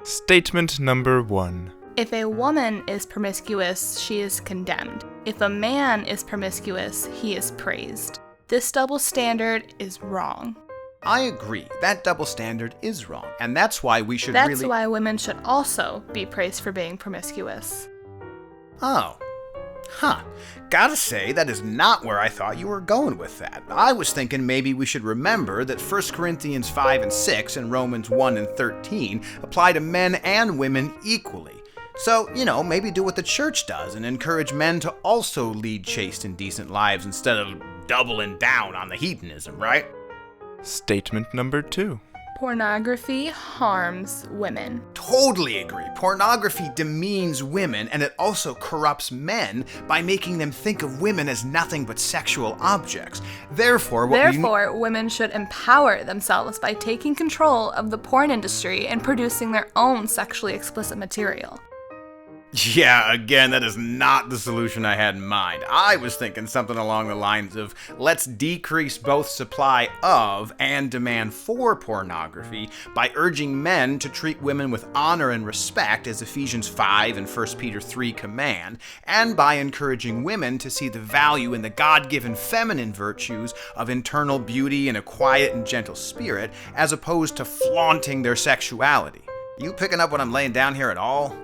Statement number 1. If a woman is promiscuous, she is condemned. If a man is promiscuous, he is praised. This double standard is wrong. I agree. That double standard is wrong, and that's why we should That's why women should also be praised for being promiscuous. Oh. Huh. Gotta say, that is not where I thought you were going with that. I was thinking maybe we should remember that 1 Corinthians 5 and 6 and Romans 1 and 13 apply to men and women equally. So, maybe do what the church does and encourage men to also lead chaste and decent lives instead of doubling down on the hedonism, right? Statement number 2. Pornography harms women. Totally agree. Pornography demeans women, and it also corrupts men by making them think of women as nothing but sexual objects. Therefore, women should empower themselves by taking control of the porn industry and producing their own sexually explicit material. Yeah, again, that is not the solution I had in mind. I was thinking something along the lines of, let's decrease both supply of and demand for pornography by urging men to treat women with honor and respect, as Ephesians 5 and 1 Peter 3 command, and by encouraging women to see the value in the God-given feminine virtues of internal beauty and a quiet and gentle spirit, as opposed to flaunting their sexuality. You picking up what I'm laying down here at all?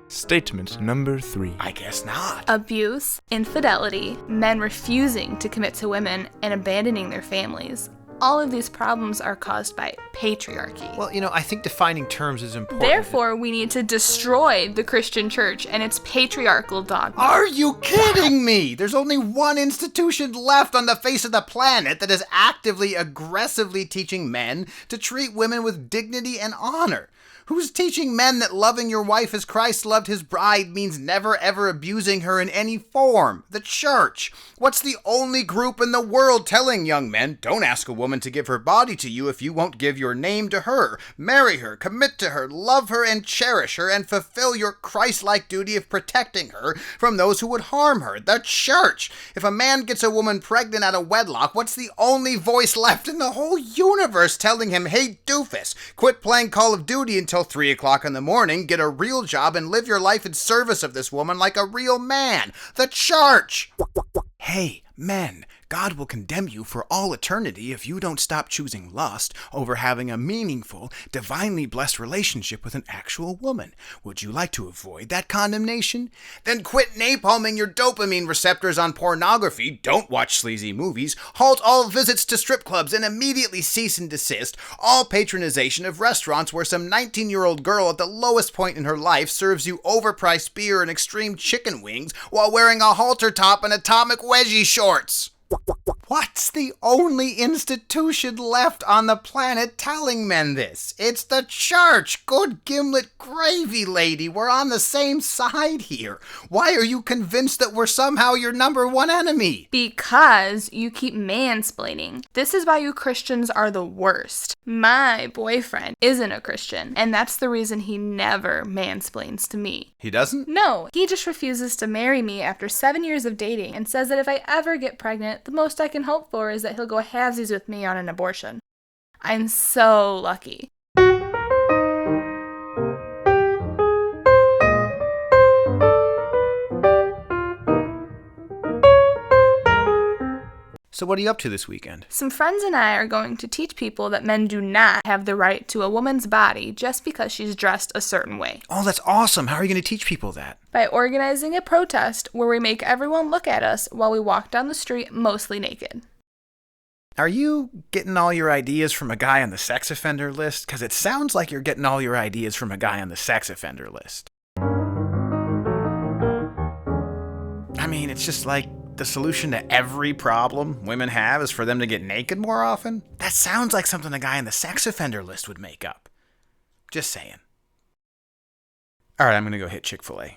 Statement number 3. I guess not. Abuse, infidelity, men refusing to commit to women, and abandoning their families. All of these problems are caused by patriarchy. Well, I think defining terms is important. Therefore, we need to destroy the Christian church and its patriarchal dogma. Are you kidding me? There's only one institution left on the face of the planet that is actively, aggressively teaching men to treat women with dignity and honor. Who's teaching men that loving your wife as Christ loved his bride means never ever abusing her in any form? The church. What's the only group in the world telling young men, don't ask a woman to give her body to you if you won't give your name to her, marry her, commit to her, love her and cherish her, and fulfill your Christ-like duty of protecting her from those who would harm her? The church. If a man gets a woman pregnant out of wedlock, what's the only voice left in the whole universe telling him, hey doofus, quit playing Call of Duty until 3 o'clock in the morning, get a real job, and live your life in service of this woman like a real man? The church! Hey, men, God will condemn you for all eternity if you don't stop choosing lust over having a meaningful, divinely blessed relationship with an actual woman. Would you like to avoid that condemnation? Then quit napalming your dopamine receptors on pornography, don't watch sleazy movies, halt all visits to strip clubs, and immediately cease and desist all patronization of restaurants where some 19-year-old girl at the lowest point in her life serves you overpriced beer and extreme chicken wings while wearing a halter top and atomic wedgie shorts. What's the only institution left on the planet telling men this? It's the church! Good gimlet gravy, lady. We're on the same side here. Why are you convinced that we're somehow your number one enemy? Because you keep mansplaining. This is why you Christians are the worst. My boyfriend isn't a Christian, and that's the reason he never mansplains to me. He doesn't? No, he just refuses to marry me after 7 years of dating and says that if I ever get pregnant, the most I can hope for is that he'll go halvesies with me on an abortion. I'm so lucky. So what are you up to this weekend? Some friends and I are going to teach people that men do not have the right to a woman's body just because she's dressed a certain way. Oh, that's awesome. How are you going to teach people that? By organizing a protest where we make everyone look at us while we walk down the street mostly naked. Are you getting all your ideas from a guy on the sex offender list? Because it sounds like you're getting all your ideas from a guy on the sex offender list. I mean, it's just like the solution to every problem women have is for them to get naked more often? That sounds like something a guy on the sex offender list would make up. Just saying. All right, I'm going to go hit Chick-fil-A.